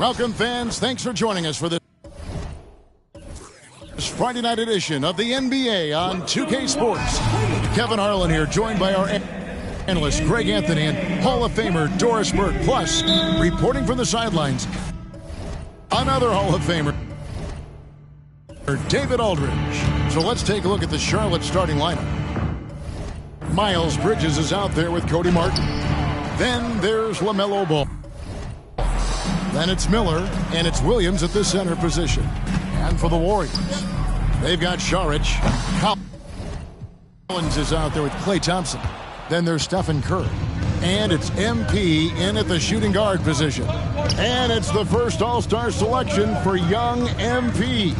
Welcome, fans. Thanks for joining us for this Friday night edition of the NBA on 2K Sports. Kevin Harlan here, joined by our analyst Greg Anthony and Hall of Famer Doris Burke. Plus, reporting from the sidelines, another Hall of Famer, David Aldridge. So let's take a look at the Charlotte starting lineup. Miles Bridges is out there with Cody Martin. Then there's LaMelo Ball. Then it's Miller, and it's Williams at the center position. And for the Warriors, they've got Saric. Collins is out there with Klay Thompson. Then there's Stephen Curry. And it's MP in at the shooting guard position. And it's the first All-Star selection for young MP.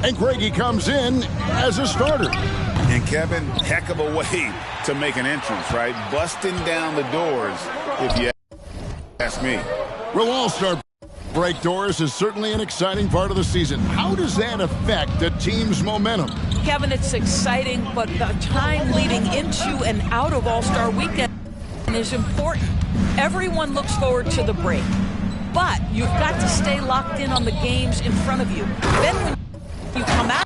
And Greggy comes in as a starter. And Kevin, heck of a way to make an entrance, right? Busting down the doors, if you ask me. Well, All-Star break, Doris, is certainly an exciting part of the season. How does that affect the team's momentum? Kevin, it's exciting, but the time leading into and out of All-Star Weekend is important. Everyone looks forward to the break, but you've got to stay locked in on the games in front of you. Then when you come out,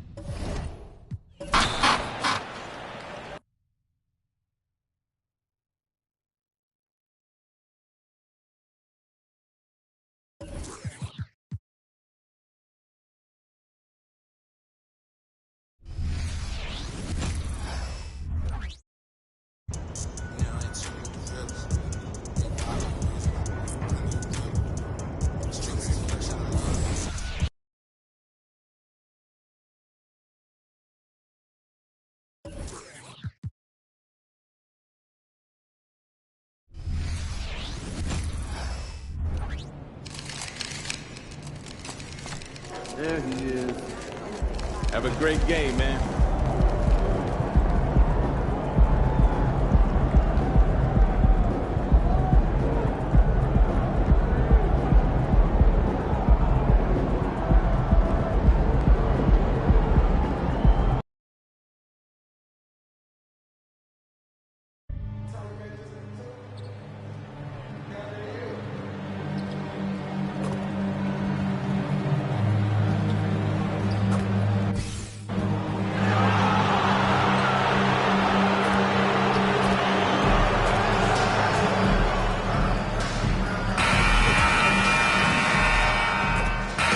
There he is. Have a great game, man.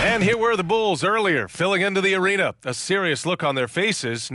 And here were the Bulls earlier, filling into the arena. A serious look on their faces.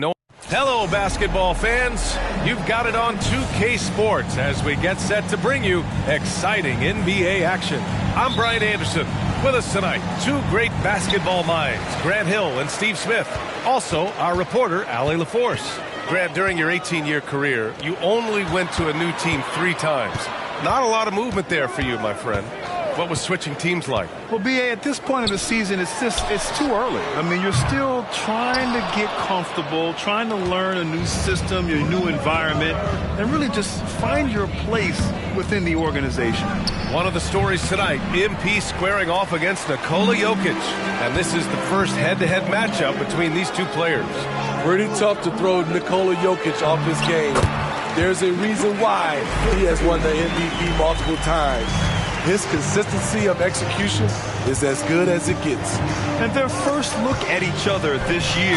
Hello, basketball fans. You've got it on 2K Sports as we get set to bring you exciting NBA action. I'm Brian Anderson. With us tonight, two great basketball minds, Grant Hill and Steve Smith. Also, our reporter, Allie LaForce. Grant, during your 18-year career, you only went to a new team 3 times. Not a lot of movement there for you, my friend. What was switching teams like? Well, B.A., at this point of the season, it's too early. I mean, you're still trying to get comfortable, trying to learn a new system, your new environment, and really just find your place within the organization. One of the stories tonight, MP squaring off against Nikola Jokic. And this is the first head-to-head matchup between these two players. Pretty tough to throw Nikola Jokic off his game. There's a reason why he has won the MVP multiple times. His consistency of execution is as good as it gets. And their first look at each other this year.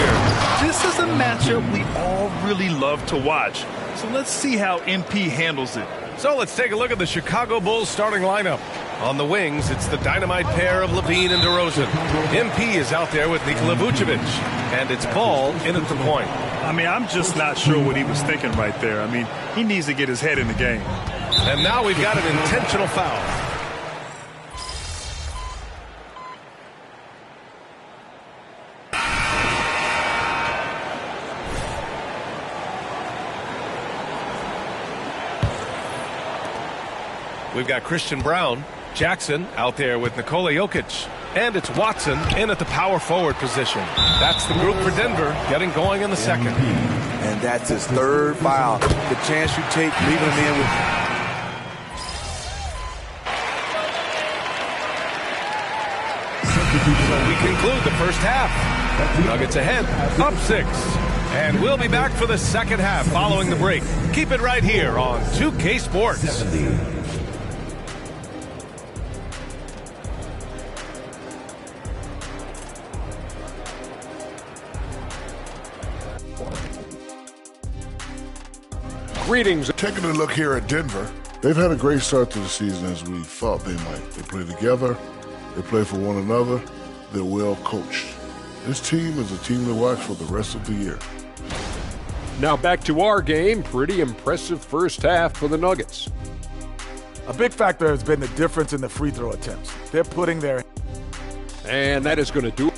This is a matchup we all really love to watch. So let's see how MP handles it. So let's take a look at the Chicago Bulls starting lineup. On the wings, it's the dynamite pair of Levine and DeRozan. MP is out there with Nikola Vucevic. And it's Ball in at the point. I mean, I'm just not sure what he was thinking right there. I mean, he needs to get his head in the game. And now we've got an intentional foul. We've got Christian Brown, Jackson out there with Nikola Jokic, and it's Watson in at the power forward position. That's the group for Denver getting going in the second. And that's his 3rd foul. The chance you take leaving him in with... So we conclude the first half. Nuggets ahead, up 6. And we'll be back for the second half following the break. Keep it right here on 2K Sports. Greetings. Taking a look here at Denver, they've had a great start to the season as we thought they might. They play together, they play for one another, they're well coached. This team is a team to watch for the rest of the year. Now back to our game. Pretty impressive first half for the Nuggets. A big factor has been the difference in the free throw attempts. They're putting their... And that is going to do it.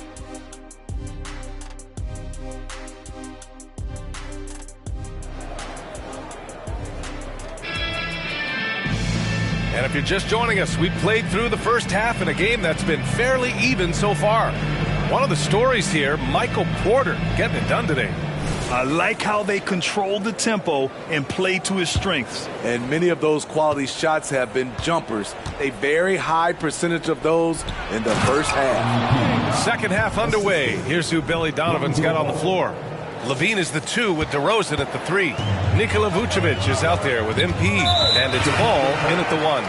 And if you're just joining us, we played through the first half in a game that's been fairly even so far. One of the stories here, Michael Porter getting it done today. I like how they controlled the tempo and played to his strengths. And many of those quality shots have been jumpers. A very high percentage of those in the first half. Second half underway. Here's who Billy Donovan's got on the floor. Levine is the 2 with DeRozan at the 3. Nikola Vucevic is out there with MP, and it's Ball in at the 1.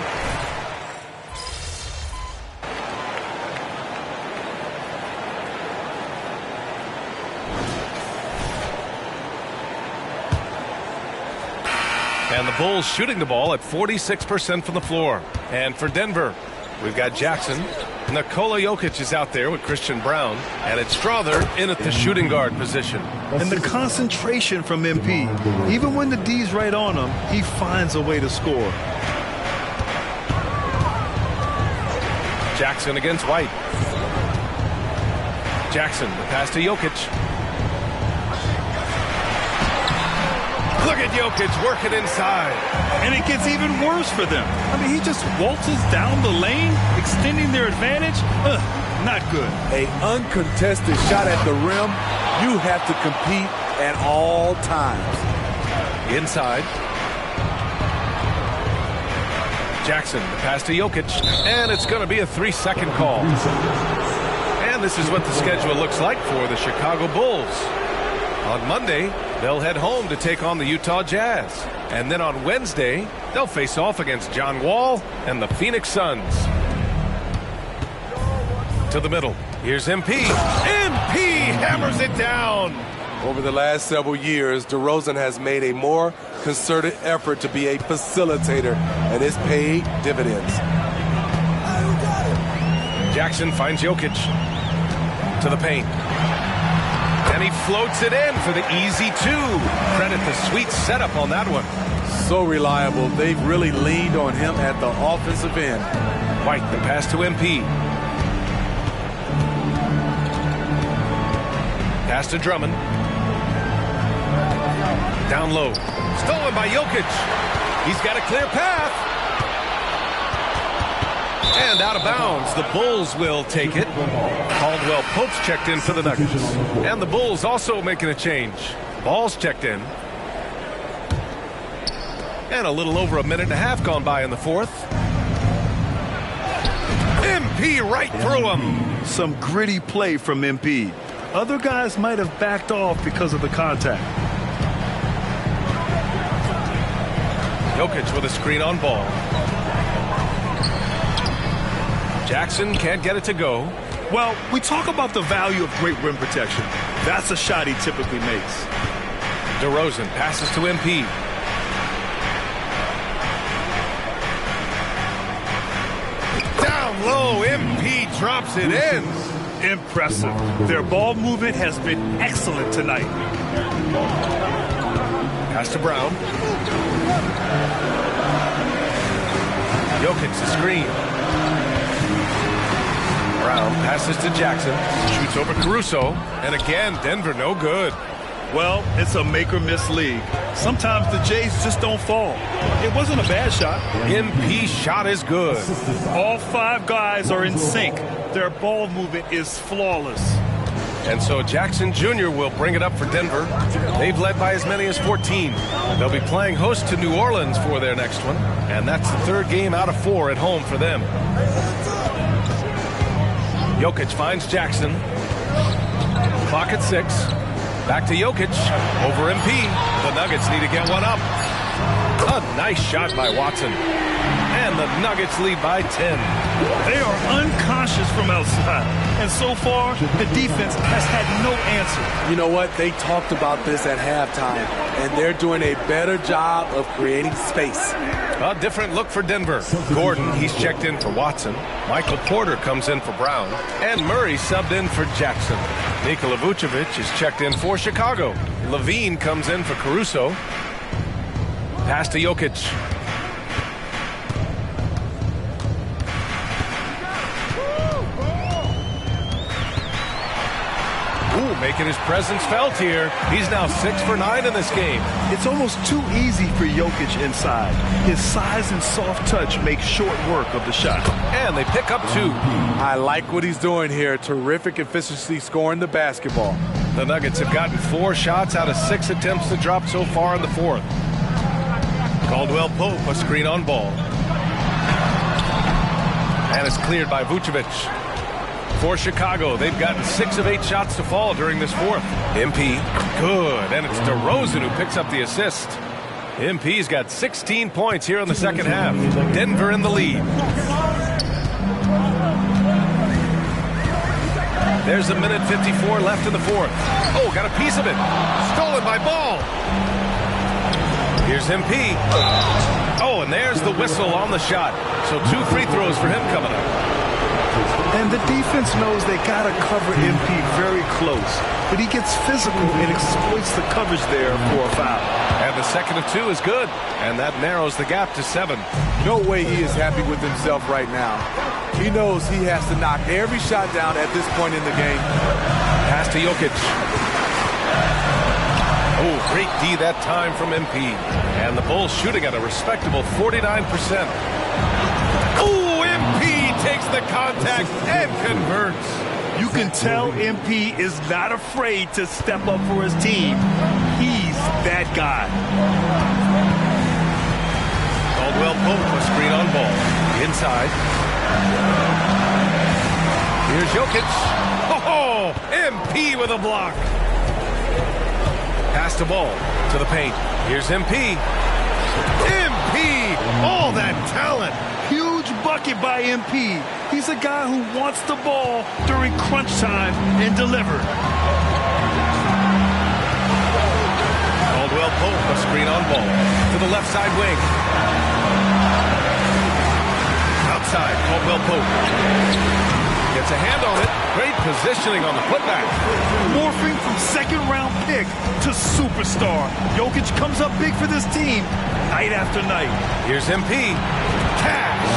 And the Bulls shooting the ball at 46% from the floor. And for Denver, we've got Jackson. Nikola Jokic is out there with Christian Brown, and it's Strother in at the shooting guard position. And the concentration from MP, even when the D's right on him, he finds a way to score. Jackson against White. Jackson, the pass to Jokic. Look at Jokic working inside. And it gets even worse for them. I mean, he just waltzes down the lane, extending their advantage. Not good. An uncontested shot at the rim. You have to compete at all times. Inside. Jackson, the pass to Jokic. And it's going to be a 3-second call. And this is what the schedule looks like for the Chicago Bulls. On Monday, they'll head home to take on the Utah Jazz. And then on Wednesday, they'll face off against John Wall and the Phoenix Suns. To the middle. Here's MP. MP hammers it down. Over the last several years, DeRozan has made a more concerted effort to be a facilitator, and it's paid dividends. Jackson finds Jokic to the paint. And he floats it in for the easy 2. Credit the sweet setup on that one. So reliable. They've really leaned on him at the offensive end. White, the pass to MP. Pass to Drummond. Down low. Stolen by Jokic. He's got a clear path. And out of bounds. The Bulls will take it. Caldwell Pope's checked in for the Nuggets. And the Bulls also making a change. Ball's checked in. And a little over a minute and a half gone by in the fourth. MP right through him. Some gritty play from MP. Other guys might have backed off because of the contact. Jokic with a screen on Ball. Jackson can't get it to go. Well, we talk about the value of great rim protection. That's a shot he typically makes. DeRozan passes to MP. Down low, MP drops it in. Impressive. Their ball movement has been excellent tonight. Pass to Brown. Jokic the screen. Brown passes to Jackson. Shoots over Caruso. And again, Denver no good. Well, it's a make-or-miss league. Sometimes the Jays just don't fall. It wasn't a bad shot. MP shot is good. All 5 guys are in sync. Their ball movement is flawless. And so Jackson Jr. will bring it up for Denver. They've led by as many as 14. They'll be playing host to New Orleans for their next one. And that's the 3rd game out of 4 at home for them. Jokic finds Jackson. Clock at 6. Back to Jokic. Over MP. The Nuggets need to get one up. A nice shot by Watson. And the Nuggets lead by 10. They are unconscious from outside. And so far, the defense has had no answer. You know what? They talked about this at halftime, and they're doing a better job of creating space. A different look for Denver. Gordon, he's checked in for Watson. Michael Porter comes in for Brown. And Murray subbed in for Jackson. Nikola Vucevic is checked in for Chicago. Levine comes in for Caruso. Pass to Jokic. Ooh, making his presence felt here. He's now 6 for 9 in this game. It's almost too easy for Jokic inside. His size and soft touch make short work of the shot. And they pick up 2. I like what he's doing here. Terrific efficiency scoring the basketball. The Nuggets have gotten 4 shots out of 6 attempts to drop so far in the fourth. Caldwell Pope, a screen on ball. And it's cleared by Vucevic. For Chicago, they've gotten 6 of 8 shots to fall during this fourth. MP, good, and it's DeRozan who picks up the assist. MP's got 16 points here in the second half. Denver in the lead. There's a minute 54 left in the fourth. Oh, got a piece of it. Stolen by Ball. Here's MP. Oh, and there's the whistle on the shot. So 2 free throws for him coming up. And the defense knows they got to cover MP very close. But he gets physical and exploits the coverage there for a foul. And the second of 2 is good. And that narrows the gap to 7. No way he is happy with himself right now. He knows he has to knock every shot down at this point in the game. Pass to Jokic. Oh, great D that time from MP. And the Bulls shooting at a respectable 49%. Oh, MP takes the contact and converts. You can tell MP is not afraid to step up for his team. He's that guy. Caldwell Pope, a screen on ball. Inside. Here's Jokic. Oh, MP with a block. Pass the ball to the paint. Here's MP. MP, all that talent. Huge bucket by MP. He's a guy who wants the ball during crunch time and deliver. Caldwell Pope, a screen on ball to the left side wing. Outside, Caldwell Pope gets a hand on it. Great positioning on the putback. Morphing from second-round pick to superstar. Jokic comes up big for this team night after night. Here's MP. Cash.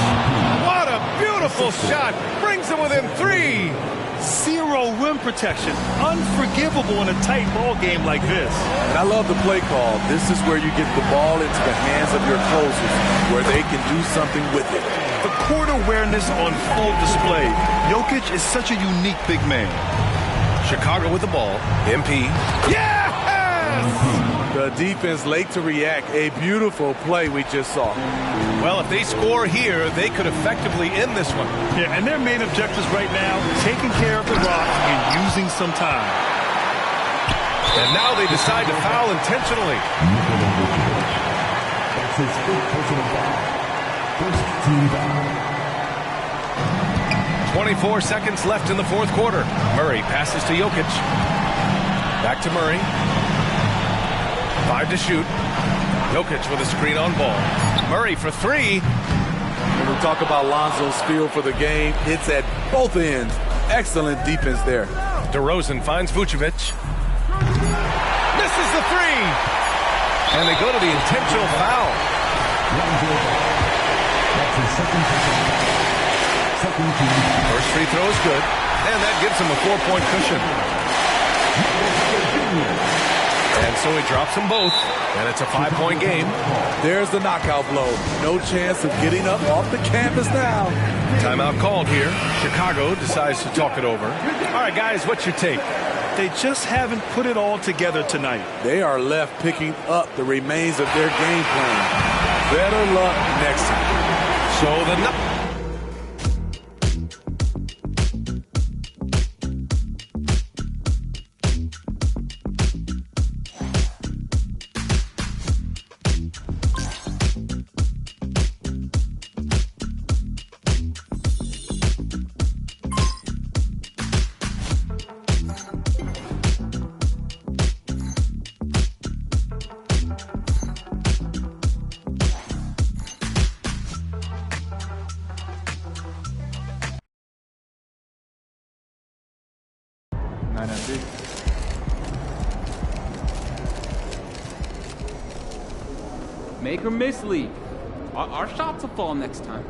What a beautiful shot. Brings him within 3. Zero rim protection. Unforgivable in a tight ball game like this. And I love the play call. This is where you get the ball into the hands of your closers, where they can do something with it. The court awareness on full display. Jokic is such a unique big man. Chicago with the ball. MP. Yes! The defense late to react. A beautiful play we just saw. Well, if they score here, they could effectively end this one. Yeah, and their main objectives right now, taking care of the rock and using some time. And now they decide to foul intentionally. That's his fifth personal foul. First team foul. 24 seconds left in the fourth quarter. Murray passes to Jokic. Back to Murray. 5 to shoot. Jokic with a screen on ball. Murray for 3. When we talk about Lonzo's feel for the game, it's at both ends. Excellent defense there. DeRozan finds Vucevic. Misses the 3. And they go to the intentional foul. That's his second team. First free throw is good. And that gives him a 4-point cushion. And so he drops them both, and it's a 5-point game. There's the knockout blow. No chance of getting up off the canvas now. Timeout called here. Chicago decides to talk it over. All right, guys, what's your take? They just haven't put it all together tonight. They are left picking up the remains of their game plan. Better luck next time. So the Make her mislead. Our shots will fall next time.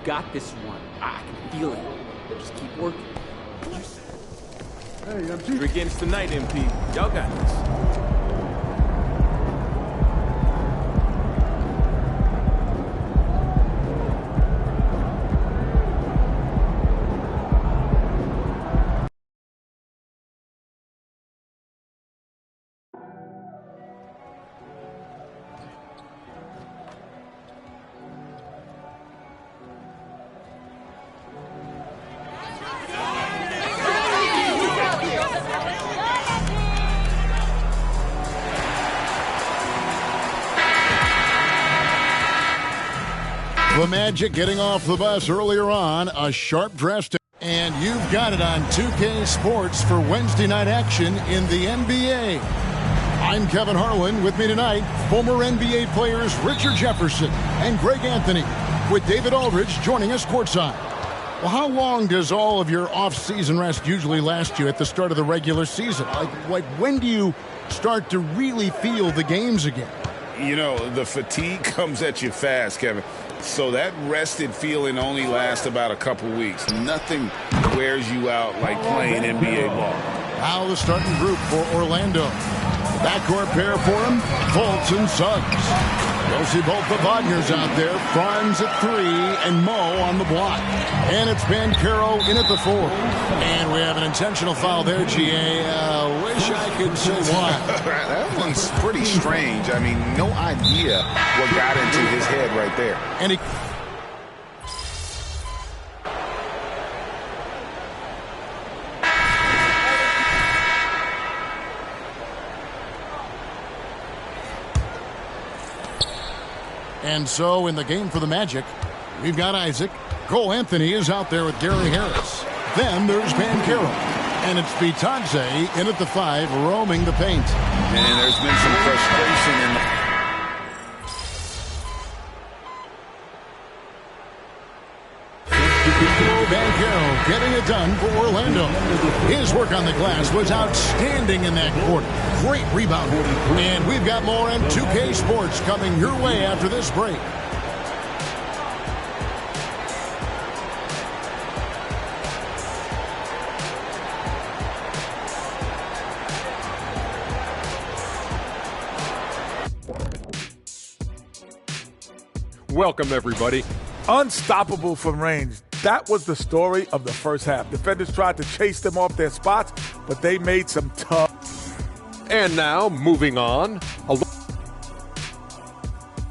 Got this one. I can feel it. Just keep working. Hey, MP. Begins tonight, MP. Y'all got this. The Magic getting off the bus earlier on, a sharp dress. And you've got it on 2K Sports for Wednesday night action in the NBA. I'm Kevin Harlan. With me tonight, former NBA players Richard Jefferson and Greg Anthony, with David Aldridge joining us courtside. Well, how long does all of your off-season rest usually last you at the start of the regular season? Like when do you start to really feel the games again? You know, the fatigue comes at you fast, Kevin. So that rested feeling only lasts about a couple weeks. Nothing wears you out like playing NBA ball. Now the starting group for Orlando. Backcourt pair for him, Fultz and Suggs. You'll see both the Wagners out there, Franz at 3 and Mo on the block. And it's Banchero in at the 4. And we have an intentional foul there, GA. Wish I could say why. That one's pretty strange. I mean, no idea what got into his head right there. And he... And so in the game for the Magic, we've got Isaac. Cole Anthony is out there with Gary Harris. Then there's Banchero. And it's Bitadze in at the 5, roaming the paint. And there's been some frustration in the... Banchero getting it done for Orlando. His work on the glass was outstanding in that quarter. Great rebound. And we've got more on 2K Sports coming your way after this break. Welcome, everybody. Unstoppable from range. That was the story of the first half. Defenders tried to chase them off their spots, but they made some tough. And now, moving on.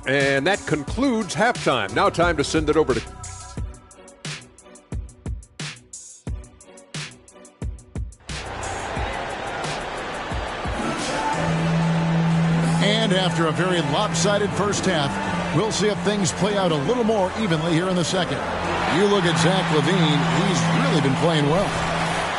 And that concludes halftime. Now time to send it over to... And after a very lopsided first half, we'll see if things play out a little more evenly here in the second. You look at Zach LaVine, he's really been playing well.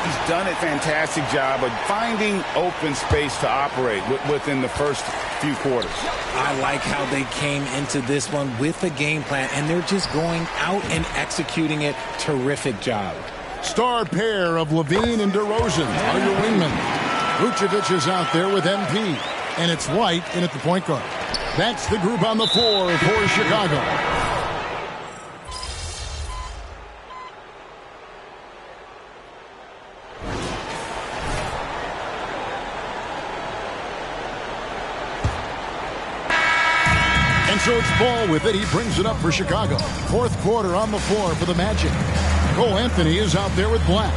He's done a fantastic job of finding open space to operate within the first few quarters. I like how they came into this one with a game plan, and they're just going out and executing it. Terrific job. Star pair of LaVine and DeRozan are your wingmen. Vucevic is out there with MP, and it's White in at the point guard. That's the group on the floor for Chicago. And so it's Ball with it. He brings it up for Chicago. Fourth quarter on the floor for the Magic. Cole Anthony is out there with Black.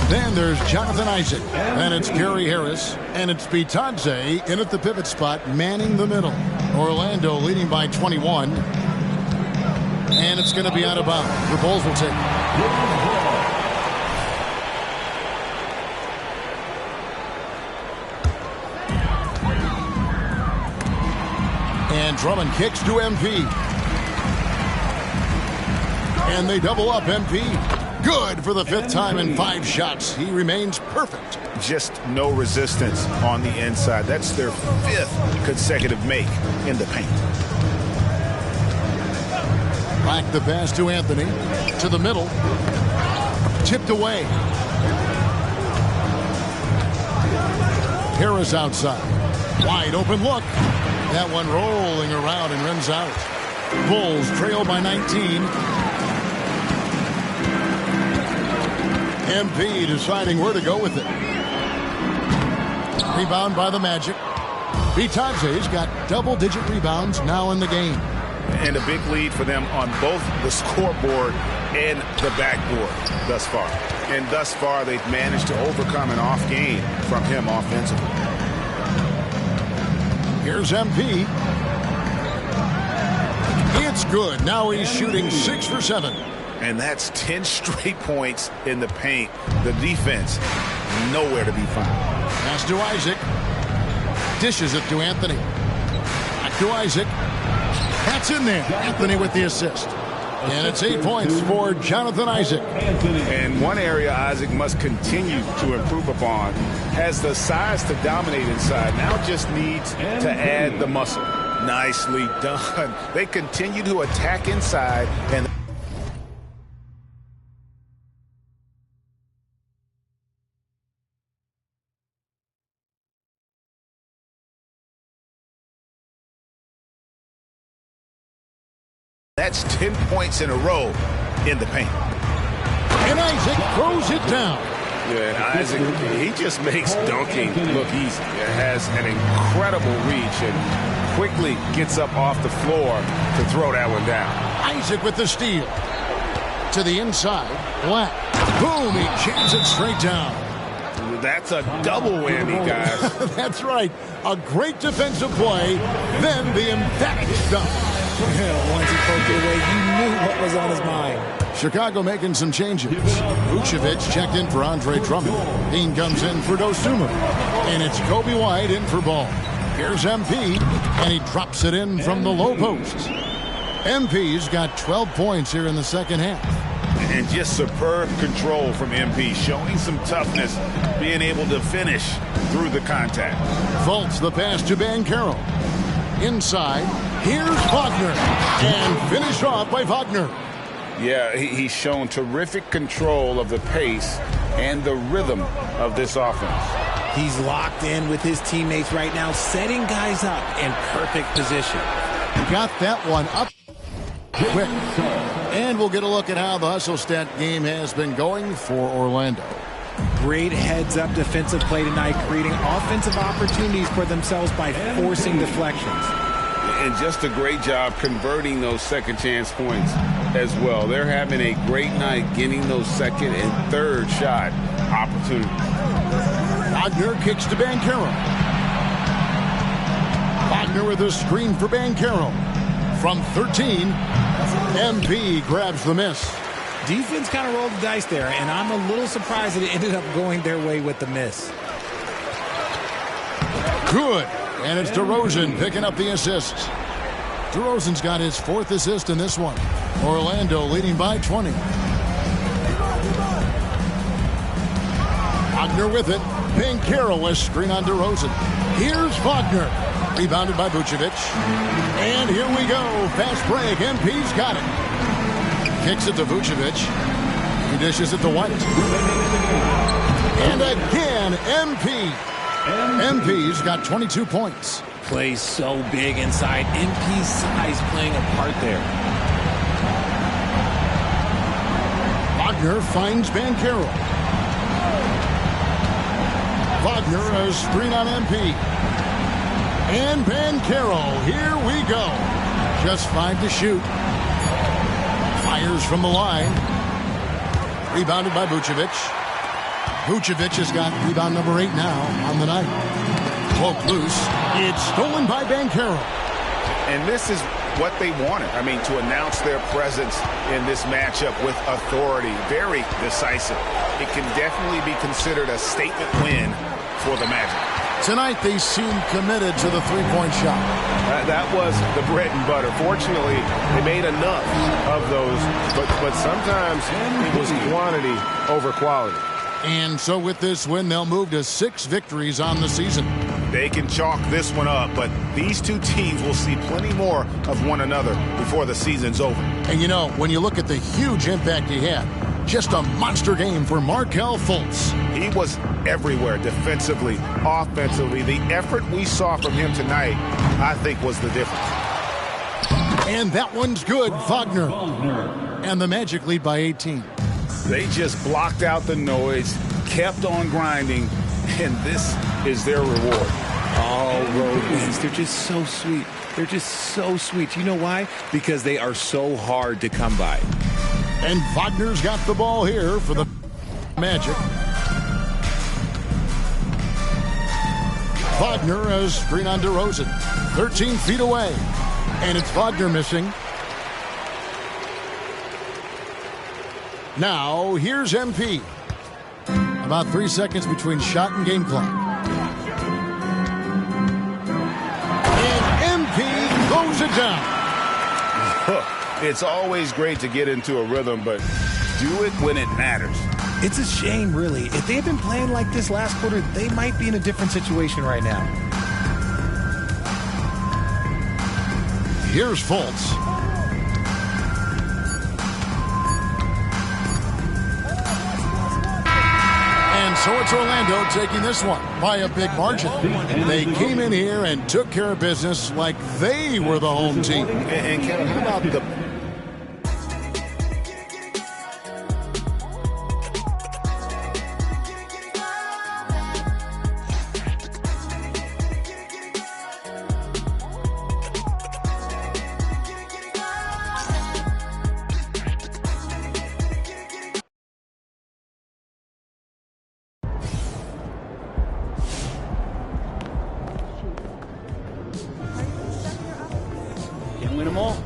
Then there's Jonathan Isaac. Then it's Gary Harris. And it's Bitadze in at the pivot spot, manning the middle. Orlando leading by 21. And it's going to be out of bounds. The Bulls will take it. And Drummond kicks to MP. And they double up MP. Good for the 5th time in 5 shots. He remains perfect. Just no resistance on the inside. That's their 5th consecutive make in the paint. Back the pass to Anthony. To the middle. Tipped away. Harris outside. Wide open look. That one rolling around and runs out. Bulls trail by 19. MP deciding where to go with it. Rebound by the Magic. Bitadze's got double-digit rebounds now in the game. And a big lead for them on both the scoreboard and the backboard thus far. And thus far, they've managed to overcome an off game from him offensively. Here's MP. It's good. Now he's shooting 6 for 7. And that's 10 straight points in the paint. The defense, nowhere to be found. Pass to Isaac. Dishes it to Anthony. Back to Isaac. That's in there. Anthony with the assist. And it's 8 points for Jonathan Isaac. And one area Isaac must continue to improve upon, has the size to dominate inside. Now just needs to add the muscle. Nicely done. They continue to attack inside and that's 10 points in a row in the paint. And Isaac throws it down. Yeah, and Isaac, he just makes dunking look easy. It has an incredible reach and quickly gets up off the floor to throw that one down. Isaac with the steal. To the inside. Black. Boom, he jams it straight down. That's a double whammy, guys. That's right. A great defensive play, then the emphatic dunk. Once he poked it away, you knew what was on his mind. Chicago making some changes. Vucevic checked in for Andre Drummond. Dean comes in for Dosunmu. And it's Kobe White in for Ball. Here's MP, and he drops it in from the low post. MP's got 12 points here in the second half. And just superb control from MP, showing some toughness, being able to finish through the contact. Fultz the pass to Banchero. Inside, here's Wagner. And finished off by Wagner. Yeah, he's shown terrific control of the pace and the rhythm of this offense. He's locked in with his teammates right now, setting guys up in perfect position. Got that one up quick. And we'll get a look at how the hustle stat game has been going for Orlando. Great heads-up defensive play tonight, creating offensive opportunities for themselves by forcing deflections. And just a great job converting those second chance points as well. They're having a great night getting those second and third shot opportunities. Wagner kicks to Banchero. Wagner with a screen for Banchero. From 13, MP grabs the miss. Defense kind of rolled the dice there, and I'm a little surprised that it ended up going their way with the miss. Good. And it's DeRozan picking up the assists. DeRozan's got his 4th assist in this one. Orlando leading by 20. Wagner with it. Banchero a screen on DeRozan. Here's Wagner. Rebounded by Vucevic. And here we go. Fast break. MP's got it. Kicks it to Vucevic. He dishes it to White. And again, MP. MP's got 22 points. Plays so big inside. MP's size playing a part there. Wagner finds Banchero. Wagner a screen on MP. And Banchero, here we go. Just 5 to shoot. Fires from the line. Rebounded by Vucevic. Vucevic has got rebound number 8 now on the night. Cloak loose. It's stolen by Banchero. And this is what they wanted. I mean, to announce their presence in this matchup with authority. Very decisive. It can definitely be considered a statement win for the Magic. Tonight, they seem committed to the three-point shot. That was the bread and butter. Fortunately, they made enough of those, but sometimes it was quantity over quality. And so with this win, they'll move to 6 victories on the season. They can chalk this one up, but these two teams will see plenty more of one another before the season's over. And you know, when you look at the huge impact he had, just a monster game for Markelle Fultz. He was everywhere, defensively, offensively. The effort we saw from him tonight, I think, was the difference. And that one's good, Wagner. And the Magic lead by 18. They just blocked out the noise, kept on grinding, and this is their reward. All road wins. They're just so sweet. They're just so sweet. You know why? Because they are so hard to come by. And Wagner's got the ball here for the Magic. Wagner has screen on DeRozan. 13 feet away. And it's Wagner missing. Now, here's MP. About 3 seconds between shot and game clock. And MP throws it down. It's always great to get into a rhythm, but do it when it matters. It's a shame, really. If they had been playing like this last quarter, they might be in a different situation right now. Here's Fultz. And so it's Orlando taking this one by a big margin. They came in here and took care of business like they were the home team. And Kevin, how about the... Win them all.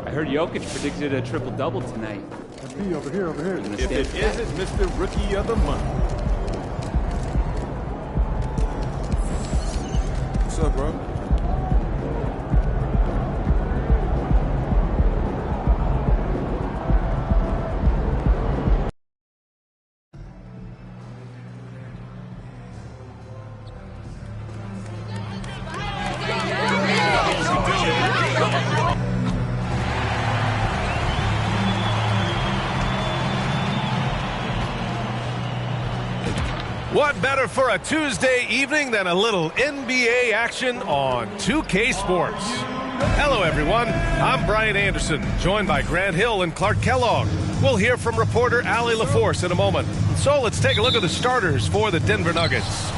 I heard Jokic predicted a triple-double tonight. Over here. If it isn't Mr. Rookie of the Month. What's up, bro? What better for a Tuesday evening than a little NBA action on 2K Sports? Hello, everyone. I'm Brian Anderson, joined by Grant Hill and Clark Kellogg. We'll hear from reporter Allie LaForce in a moment. So let's take a look at the starters for the Denver Nuggets.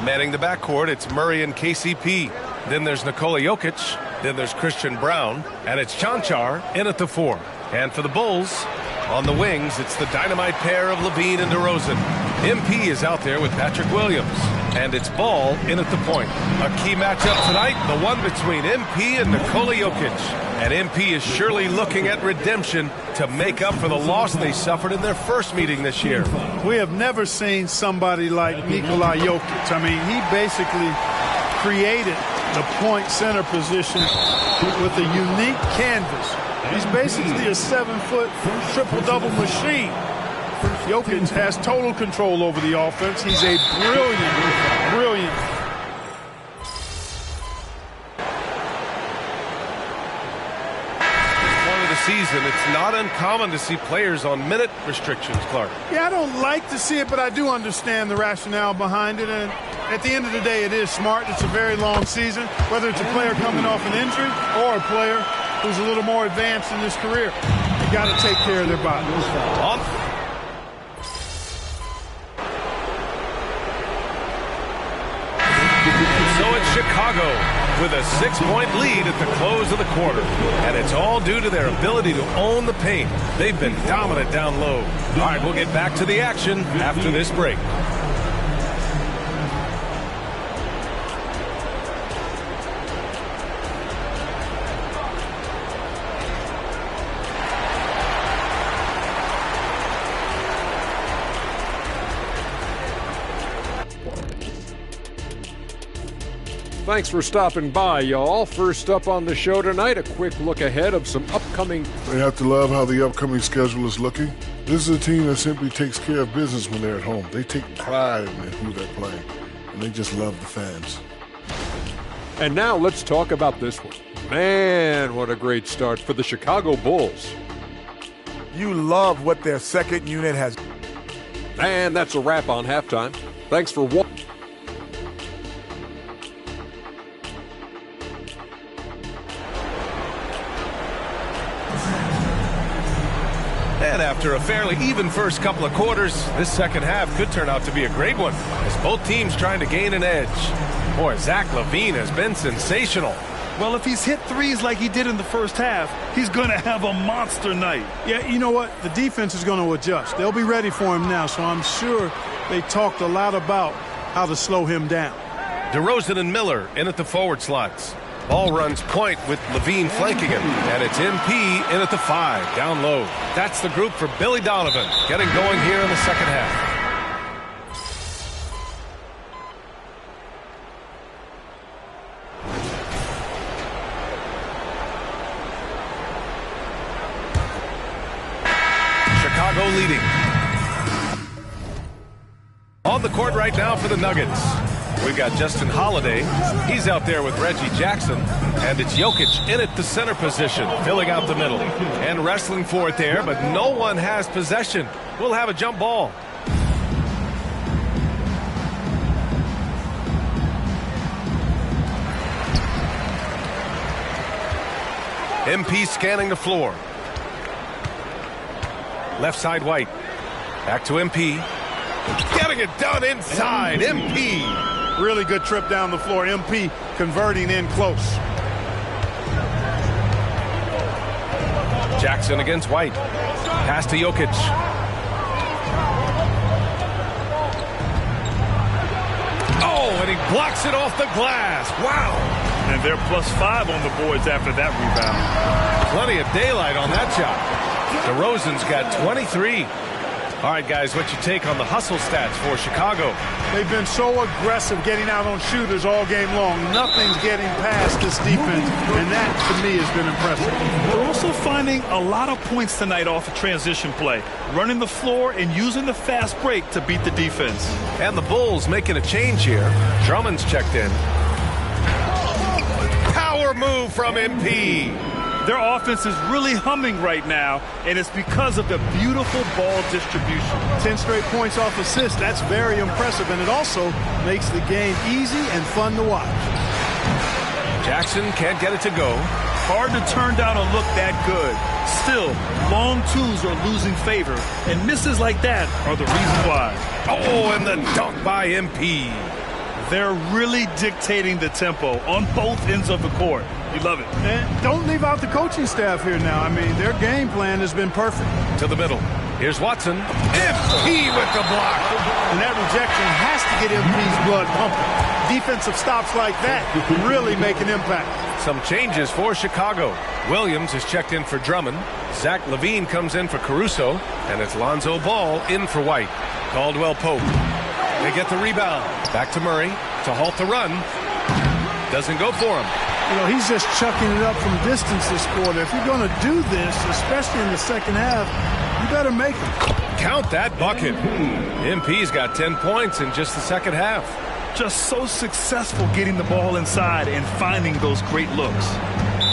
Manning the backcourt, it's Murray and KCP. Then there's Nikola Jokic. Then there's Christian Brown. And it's Cancar in at the 4. And for the Bulls, on the wings, it's the dynamite pair of Levine and DeRozan. MP is out there with Patrick Williams. And it's Ball in at the point. A key matchup tonight, the one between MP and Nikola Jokic. And MP is surely looking at redemption to make up for the loss they suffered in their first meeting this year. We have never seen somebody like Nikola Jokic. I mean, he basically created the point center position with a unique canvas. He's basically a 7-foot triple-double machine. Jokic has total control over the offense. He's a brilliant. Season, it's not uncommon to see players on minute restrictions, Clark. Yeah, I don't like to see it, but I do understand the rationale behind it. And at the end of the day, it is smart. It's a very long season, whether it's a player coming off an injury or a player who's a little more advanced in his career. They got to take care of their body. So it's Chicago with a 6-point lead at the close of the quarter. And it's all due to their ability to own the paint. They've been dominant down low. All right, we'll get back to the action after this break. Thanks for stopping by, y'all. First up on the show tonight, a quick look ahead of some upcoming... They have to love how the upcoming schedule is looking. This is a team that simply takes care of business when they're at home. They take pride in who they're playing, and they just love the fans. And now let's talk about this one. Man, what a great start for the Chicago Bulls. You love what their second unit has. And that's a wrap on halftime. Thanks for watching. And after a fairly even first couple of quarters, this second half could turn out to be a great one, as both teams trying to gain an edge. Boy, Zach LaVine has been sensational. Well, if he's hit threes like he did in the first half, he's going to have a monster night. Yeah, you know what? The defense is going to adjust. They'll be ready for him now, so I'm sure they talked a lot about how to slow him down. DeRozan and Miller in at the forward slots. Ball runs point with LaVine flanking him. And it's MP in at the 5, down low. That's the group for Billy Donovan, getting going here in the second half. Chicago leading. On the court right now for the Nuggets. We've got Justin Holiday. He's out there with Reggie Jackson. And it's Jokic in at the center position, filling out the middle. And wrestling for it there, but no one has possession. We'll have a jump ball. MP scanning the floor. Left side White. Back to MP. Getting it done inside. MP. Really good trip down the floor. MP converting in close. Jackson against White. Pass to Jokic. Oh, and he blocks it off the glass. Wow. And they're +5 on the boards after that rebound. Plenty of daylight on that shot. DeRozan's got 23. All right, guys, what's your take on the hustle stats for Chicago? They've been so aggressive getting out on shooters all game long. Nothing's getting past this defense, and that, to me, has been impressive. They're also finding a lot of points tonight off of transition play, running the floor and using the fast break to beat the defense. And the Bulls making a change here. Drummond's checked in. Power move from MP. Their offense is really humming right now, and it's because of the beautiful ball distribution. 10 straight points off assists. That's very impressive, and it also makes the game easy and fun to watch. Jackson can't get it to go. Hard to turn down a look that good. Still, long twos are losing favor, and misses like that are the reason why. Oh, and the dunk by MP. They're really dictating the tempo on both ends of the court. You love it. And don't leave out the coaching staff here now. I mean, their game plan has been perfect. To the middle. Here's Watson. MP with the block. And that rejection has to get MP's blood pumping. Defensive stops like that really make an impact. Some changes for Chicago. Williams is checked in for Drummond. Zach LaVine comes in for Caruso. And it's Lonzo Ball in for White. Caldwell Pope. They get the rebound. Back to Murray to halt the run. Doesn't go for him. You know, he's just chucking it up from distance this quarter. If you're going to do this, especially in the second half, you better make it. Count that bucket. MP's got 10 points in just the second half. Just so successful getting the ball inside and finding those great looks.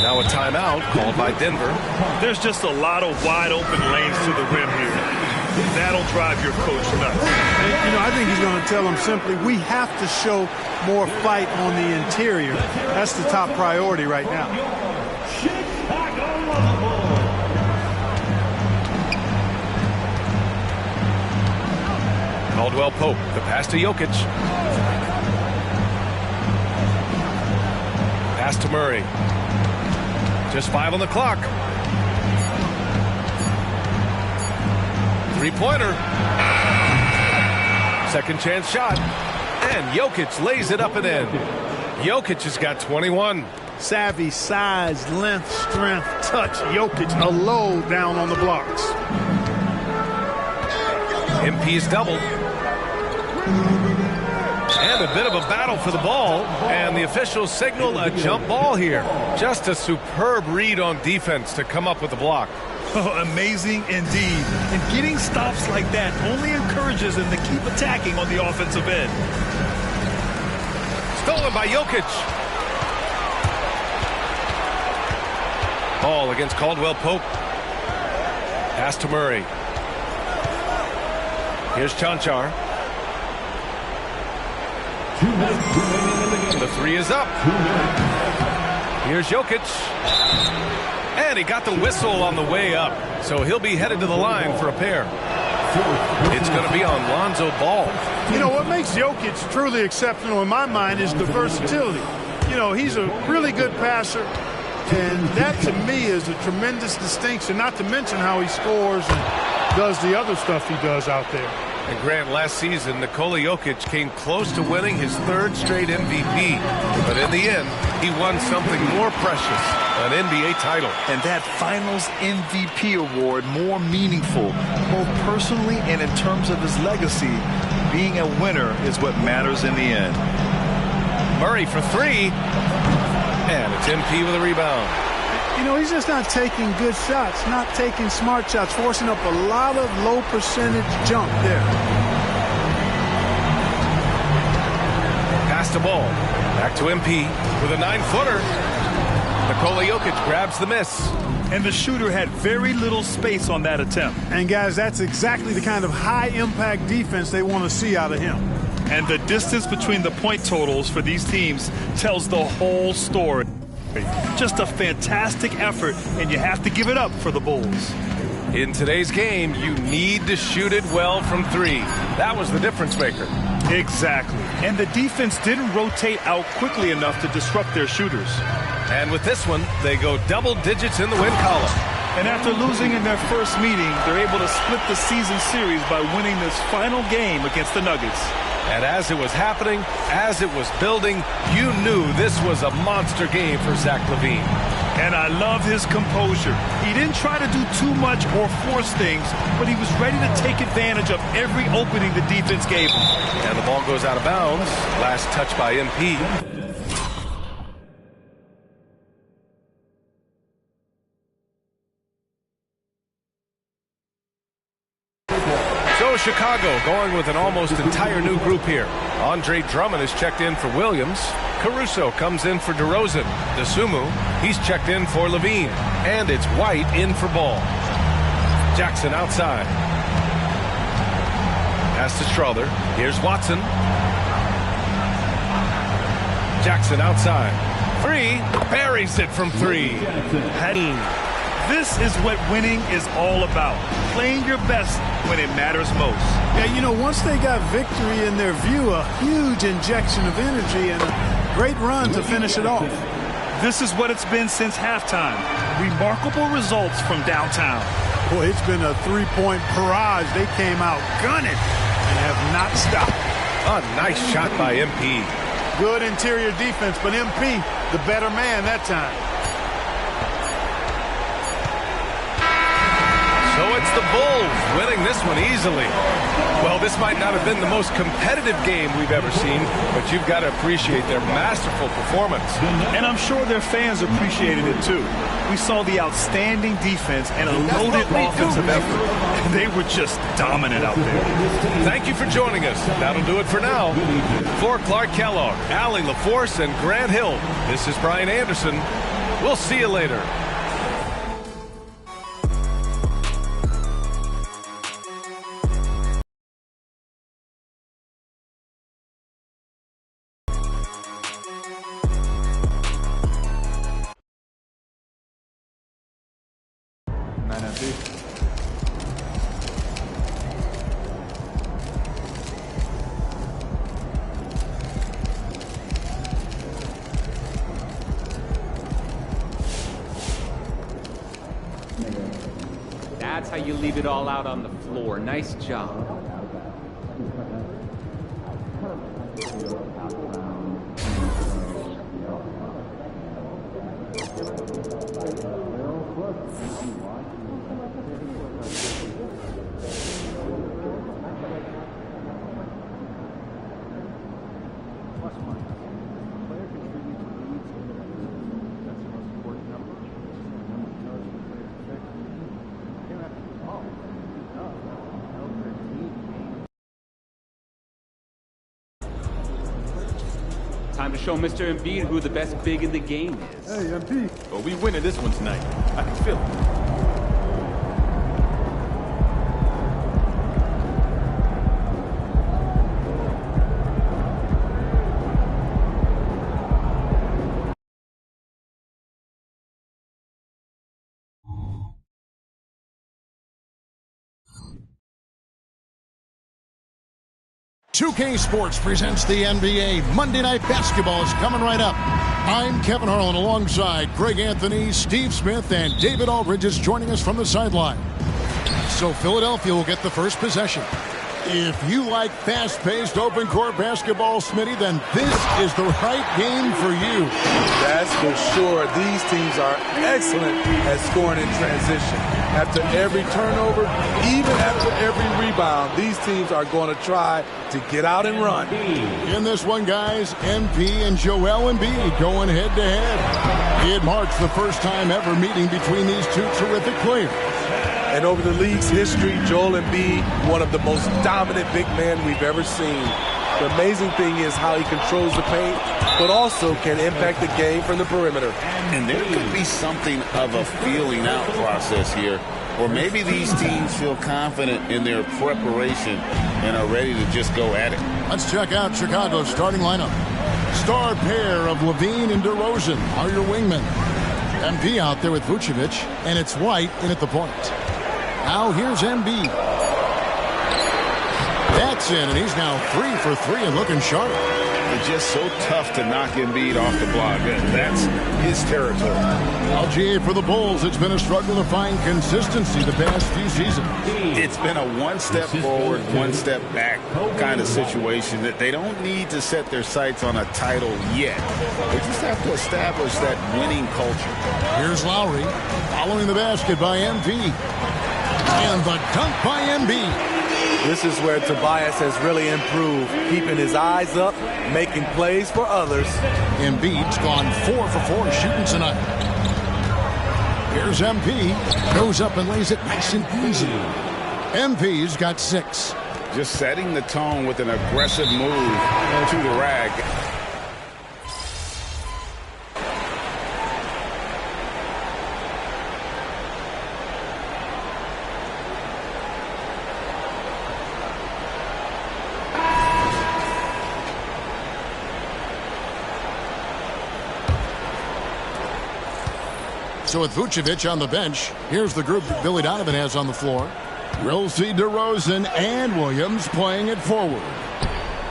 Now a timeout called by Denver. There's just a lot of wide open lanes to the rim here. That'll drive your coach nuts. And, you know, I think he's going to tell them simply, we have to show more fight on the interior. That's the top priority right now. Caldwell Pope, the pass to Jokic. Pass to Murray. Just 5 on the clock. Three-pointer. Second chance shot. And Jokic lays it up and in. Jokic has got 21. Savvy, size, length, strength, touch. Jokic a low down on the blocks. MP's doubled. And a bit of a battle for the ball. And the officials signal a jump ball here. Just a superb read on defense to come up with the block. Oh, amazing indeed. And getting stops like that only encourages them to keep attacking on the offensive end. Stolen by Jokic. Ball against Caldwell Pope. Pass to Murray. Here's Chanchar. The three is up. Here's Jokic. And he got the whistle on the way up. So he'll be headed to the line for a pair. It's going to be on Lonzo Ball. You know, what makes Jokic truly exceptional in my mind is the versatility. You know, he's a really good passer. And that, to me, is a tremendous distinction, not to mention how he scores and does the other stuff he does out there. And Grant, last season, Nikola Jokic came close to winning his third straight MVP. But in the end, he won something more precious, an NBA title. And that Finals MVP award more meaningful, both personally and in terms of his legacy. Being a winner is what matters in the end. Murray for three. And it's MP with a rebound. You know, he's just not taking good shots, not taking smart shots, forcing up a lot of low percentage jump there. Pass the ball. Back to MP with a 9-footer. Nikola Jokic grabs the miss. And the shooter had very little space on that attempt. And, guys, that's exactly the kind of high-impact defense they want to see out of him. And the distance between the point totals for these teams tells the whole story. Just a fantastic effort, and you have to give it up for the Bulls. In today's game, you need to shoot it well from three. That was the difference maker. Exactly. And the defense didn't rotate out quickly enough to disrupt their shooters. And with this one, they go double digits in the win column. And after losing in their first meeting, they're able to split the season series by winning this final game against the Nuggets. And as it was happening, as it was building, you knew this was a monster game for Zach LaVine. And I love his composure. He didn't try to do too much or force things, but he was ready to take advantage of every opening the defense gave him. And the ball goes out of bounds. Last touch by MP. So Chicago going with an almost entire new group here. Andre Drummond is checked in for Williams. Caruso comes in for DeRozan. DeSumo, he's checked in for LaVine. And it's White in for Ball. Jackson outside. Pass to Strother. Here's Watson. Jackson outside. Three. Buries it from three. This is what winning is all about. Playing your best when it matters most. Yeah, you know, once they got victory in their view, a huge injection of energy and a great run to finish it off. This is what it's been since halftime. Remarkable results from downtown. Boy, it's been a three-point barrage. They came out gunning and have not stopped. A nice shot by MP. Good interior defense, but MP, the better man that time. So it's the Bulls winning this one easily. Well, this might not have been the most competitive game we've ever seen, but you've got to appreciate their masterful performance. And I'm sure their fans appreciated it too. We saw the outstanding defense and a loaded offensive effort. They were just dominant out there. Thank you for joining us. That'll do it for now. For Clark Kellogg, Allie LaForce, and Grant Hill, this is Brian Anderson. We'll see you later. That's how you leave it all out on the floor. Nice job. Time to show Mr. Embiid who the best big in the game is. Hey, MP. Well, we winning this one tonight. I can feel it. Two-K Sports presents the NBA. Monday Night Basketball is coming right up. I'm Kevin Harlan alongside Greg Anthony, Steve Smith, and David Aldridge is joining us from the sideline. So Philadelphia will get the first possession. If you like fast-paced open-court basketball, Smitty, then this is the right game for you. That's for sure. These teams are excellent at scoring in transition. After every turnover, even after every rebound, these teams are going to try to get out and run. In this one, guys, MP and Joel Embiid going head-to-head. It marks the first time ever meeting between these two terrific players. And over the league's history, Joel Embiid, one of the most dominant big men we've ever seen. The amazing thing is how he controls the paint, but also can impact the game from the perimeter. And there could be something of a feeling out process here, or maybe these teams feel confident in their preparation and are ready to just go at it. Let's check out Chicago's starting lineup. Star pair of Levine and DeRozan are your wingmen. MP out there with Vucevic, and it's White in at the point. Now here's Embiid. That's in, and he's now 3 for 3 and looking sharp. It's just so tough to knock Embiid off the block. That's his territory. LGA for the Bulls. It's been a struggle to find consistency the past few seasons. It's been a one-step forward, one-step back kind of situation that they don't need to set their sights on a title yet. They just have to establish that winning culture. Here's Lowry following the basket by MP. And the dunk by Embiid. This is where Tobias has really improved, keeping his eyes up, making plays for others. Embiid's gone 4 for 4 shooting tonight. Here's MP. Goes up and lays it nice and easy. MP's got 6. Just setting the tone with an aggressive move to the rag. So with Vucevic on the bench, here's the group that Billy Donovan has on the floor. We'll see DeRozan and Williams playing it forward.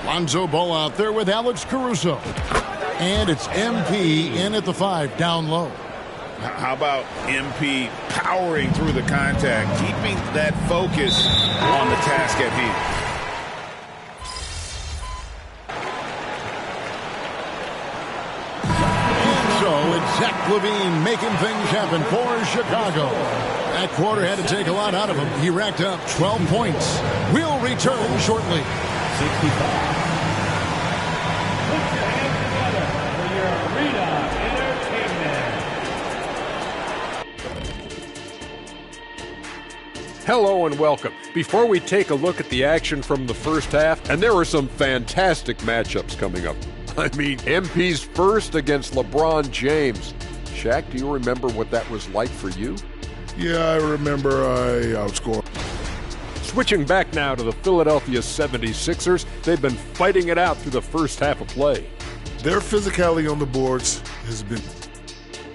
Lonzo Ball out there with Alex Caruso. And it's MP in at the 5, down low. How about MP powering through the contact, keeping that focus on the task at hand? So it's Zach Levine making things happen for Chicago. That quarter had to take a lot out of him. He racked up 12 points. We'll return shortly. 65. Hello and welcome. Before we take a look at the action from the first half, and there are some fantastic matchups coming up. I mean, MP's first against LeBron James. Shaq, do you remember what that was like for you? Yeah, I remember I outscored. Switching back now to the Philadelphia 76ers, they've been fighting it out through the first half of play. Their physicality on the boards has been...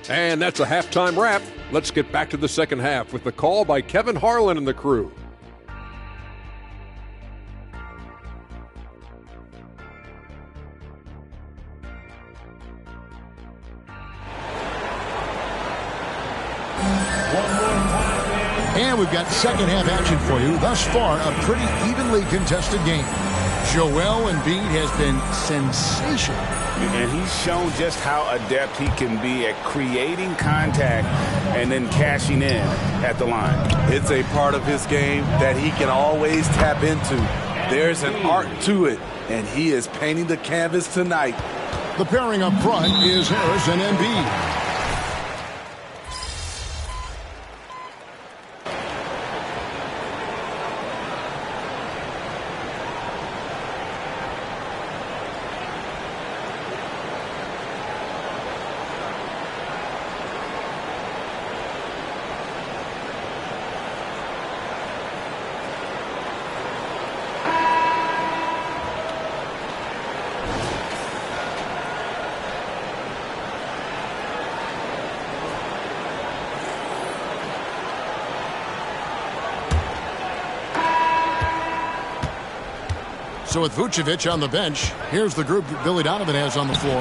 And that's a halftime wrap. Let's get back to the second half with the call by Kevin Harlan and the crew. And we've got second half action for you. Thus far, a pretty evenly contested game. Joel Embiid has been sensational. And he's shown just how adept he can be at creating contact and then cashing in at the line. It's a part of his game that he can always tap into. There's an art to it, and he is painting the canvas tonight. The pairing up front is Harris and Embiid. So with Vucevic on the bench, here's the group that Billy Donovan has on the floor.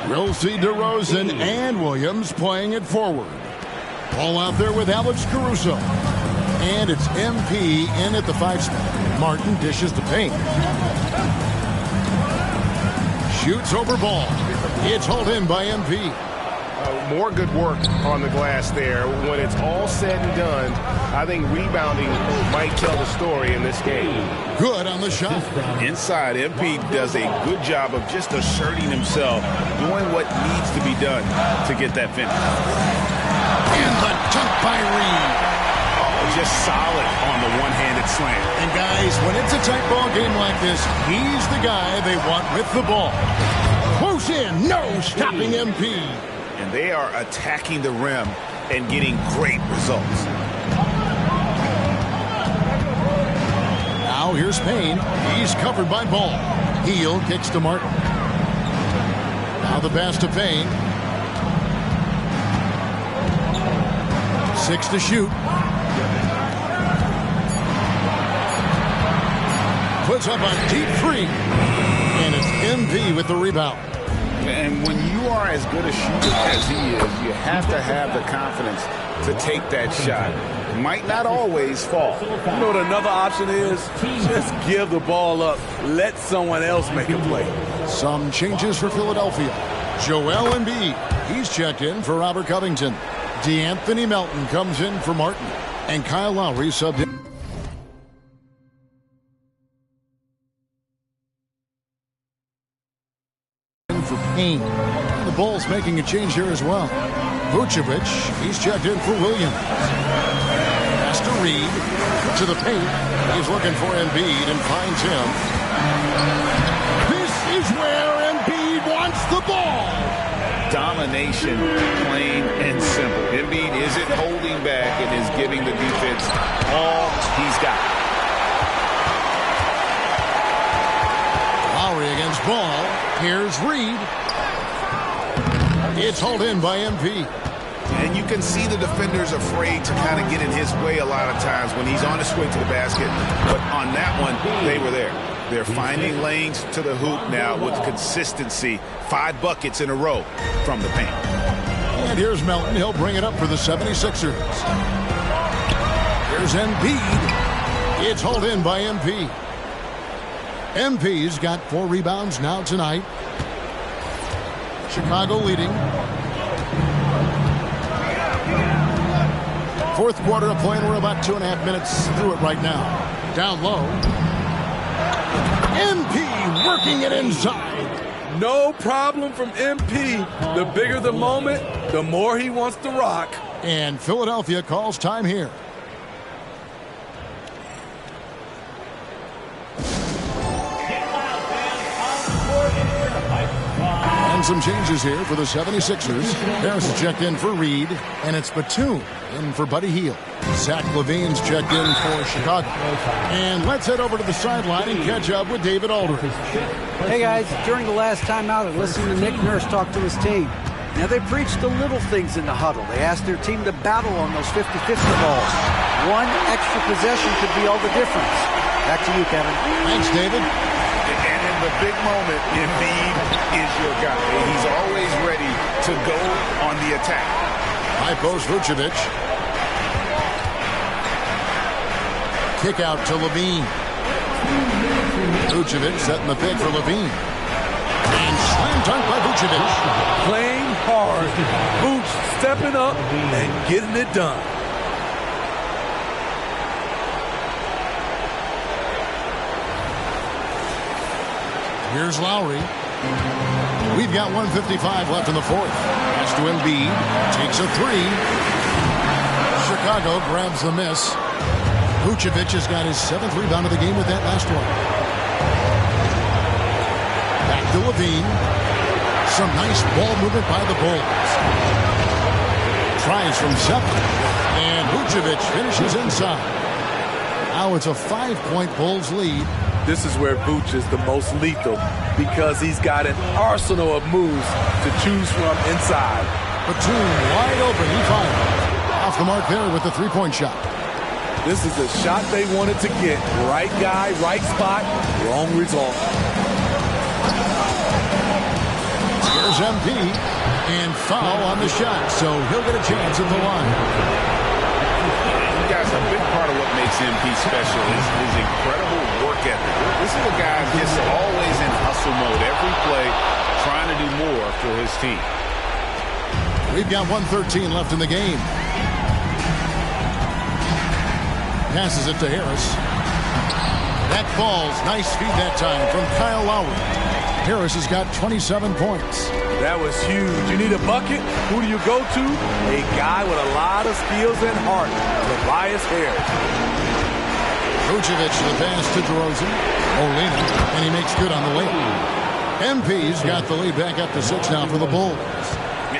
We'll see DeRozan and Williams playing it forward. Ball out there with Alex Caruso. And it's MP in at the 5 spot. Martin dishes the paint. Shoots over ball. It's hauled in by MP. More good work on the glass there. When it's all said and done, I think rebounding might tell the story in this game. Good on the shot. Inside, MP does a good job of just asserting himself, doing what needs to be done to get that finish. And the dunk by Reed. Just solid on the one-handed slam. And guys, when it's a tight ball game like this, he's the guy they want with the ball. Close in, no stopping MP. And they are attacking the rim and getting great results. Now here's Payne. He's covered by Ball. Heel kicks to Martin. Now the pass to Payne. 6 to shoot. Puts up a deep 3. And it's MP with the rebound. And when you are as good a shooter as he is, you have to have the confidence to take that shot. Might not always fall. You know what another option is? Just give the ball up. Let someone else make a play. Some changes for Philadelphia. Joel Embiid, he's checked in for Robert Covington. DeAnthony Melton comes in for Martin. And Kyle Lowry subbed in. For Payne. The Bulls making a change here as well. Vucevic, he's checked in for Williams. Pass to Reed, to the paint. He's looking for Embiid and finds him. This is where Embiid wants the ball. Domination, plain and simple. Embiid isn't holding back and is giving the defense all he's got. Lowry against Ball. Here's Reed. It's hauled in by MP. And you can see the defenders afraid to kind of get in his way a lot of times when he's on his way to the basket. But on that one, they were there. They're finding lanes to the hoop now with consistency. 5 buckets in a row from the paint. And here's Melton. He'll bring it up for the 76ers. Here's Embiid. It's hauled in by MP. MP's got 4 rebounds now tonight. Chicago leading. Fourth quarter of play, and we're about 2.5 minutes through it right now. Down low. MP working it inside. No problem from MP. The bigger the moment, the more he wants to rock. And Philadelphia calls time here. And some changes here for the 76ers. Harris is checked in for Reed, and it's Batum in for Buddy Hield. Zach LaVine's checked in for Chicago. And let's head over to the sideline and catch up with David Aldridge. Hey guys, during the last timeout, I listened to Nick Nurse talk to his team. Now they preached the little things in the huddle. They asked their team to battle on those 50-50 balls. One extra possession could be all the difference. Back to you, Kevin. Thanks, David. And in the big moment, Embiid is your guy. He's always ready to go on the attack. High post Vucevic. Kick out to Levine. Vucevic setting the pick for Levine. And slam dunk by Vucevic. Playing hard. Vooch stepping up and getting it done. Here's Lowry. We've got 1:55 left in the fourth. Pass to Embiid. Takes a 3. Chicago grabs the miss. Vucevic has got his 7th rebound of the game with that last one. Back to Levine. Some nice ball movement by the Bulls. Tries from 7. And Vucevic finishes inside. Now it's a 5-point Bulls lead. This is where Vooch is the most lethal because he's got an arsenal of moves to choose from inside. Batum wide open. He fired. Off the mark there with the 3-point shot. This is the shot they wanted to get. Right guy, right spot, wrong result. Here's MP. And foul on the shot, so he'll get a chance at the line. Guys, a big part of what makes MP special is his incredible work ethic. This is a guy just always in hustle mode, every play, trying to do more for his team. We've got 1:13 left in the game. Passes it to Harris. That falls. Nice feed that time from Kyle Lowry. Harris has got 27 points. That was huge. You need a bucket? Who do you go to? A guy with a lot of skills and heart, Tobias Harris. Vucevic the pass to DeRozan. Molina, and he makes good on the way. MP's got the lead back up to 6 now for the Bulls.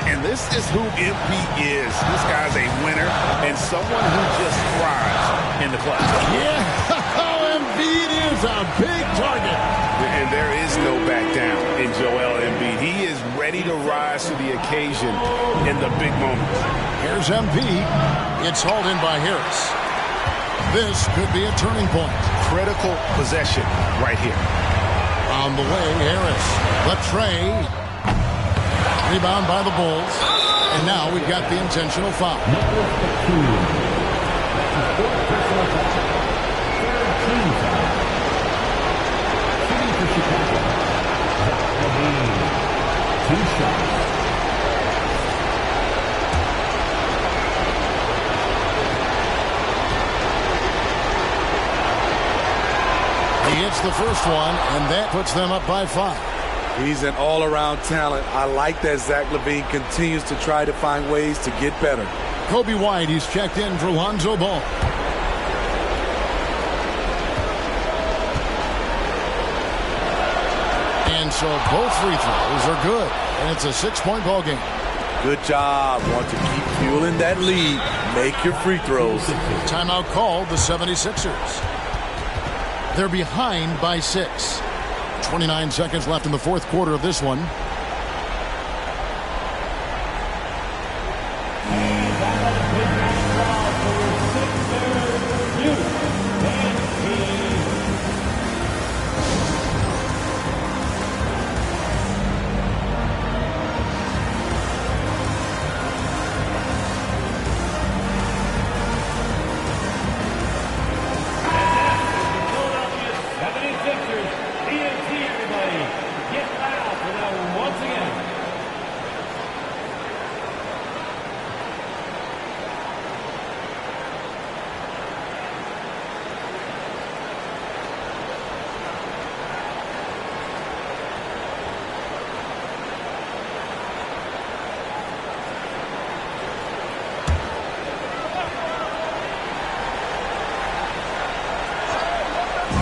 And this is who MP is. This guy's a winner and someone who just thrives in the clutch. Yeah, Embiid is a big target. And there is no back down in Joel Embiid. He is ready to rise to the occasion in the big moments. Here's MP. It's hauled in by Harris. This could be a turning point. Critical possession right here. On the way, Harris. Latre. Rebound by the Bulls. And now we've got the intentional foul. He hits the first one, and that puts them up by 5. He's an all-around talent. I like that Zach LaVine continues to try to find ways to get better. Kobe White, he's checked in for Lonzo Ball. And so both free throws are good, and it's a 6-point ball game. Good job. Want to keep fueling that lead. Make your free throws. Timeout called the 76ers. They're behind by 6. 29 seconds left in the fourth quarter of this one.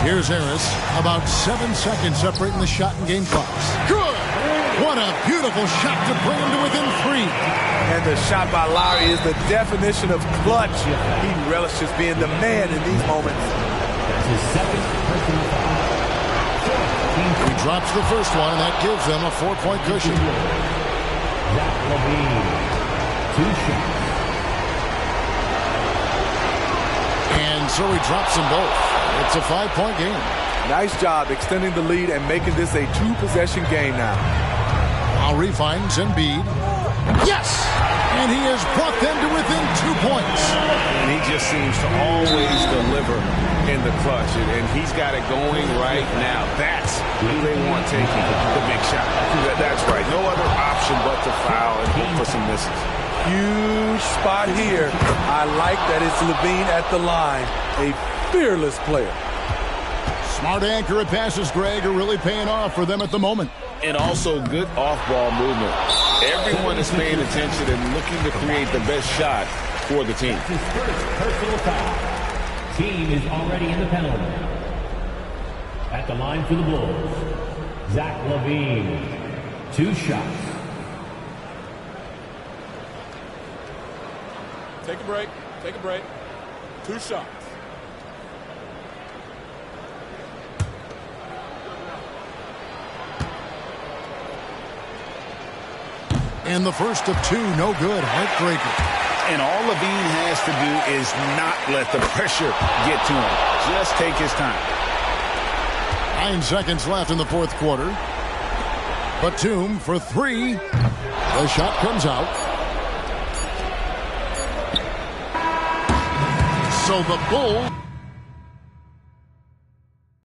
Here's Harris. About 7 seconds separating the shot and game clocks. Good! What a beautiful shot to bring him to within 3. And the shot by Lowry is the definition of clutch. He relishes being the man in these moments. That's his second personal foul. He drops the first one, and that gives them a 4-point cushion. Zach LaVine, 2 shots. And so he drops them both. It's a 5-point game. Nice job extending the lead and making this a 2-possession game now. Lowry finds Embiid. Yes! And he has brought them to within 2 points. And he just seems to always deliver in the clutch. And he's got it going right now. That's who they want taking the big shot. That's right. No other option but to foul and hope for some misses. Huge spot here. I like that it's LaVine at the line. A fearless player. Smart accurate passes, Greg, are really paying off for them at the moment. And also good off-ball movement. Everyone is paying attention and looking to create the best shot for the team. His first personal foul. Team is already in the penalty. At the line for the Bulls, Zach LaVine, 2 shots. Take a break. Take a break. 2 shots. And the first of 2, no good. Heartbreaker. And all LaVine has to do is not let the pressure get to him. Just take his time. 9 seconds left in the 4th quarter. Batum for 3. The shot comes out. So the Bulls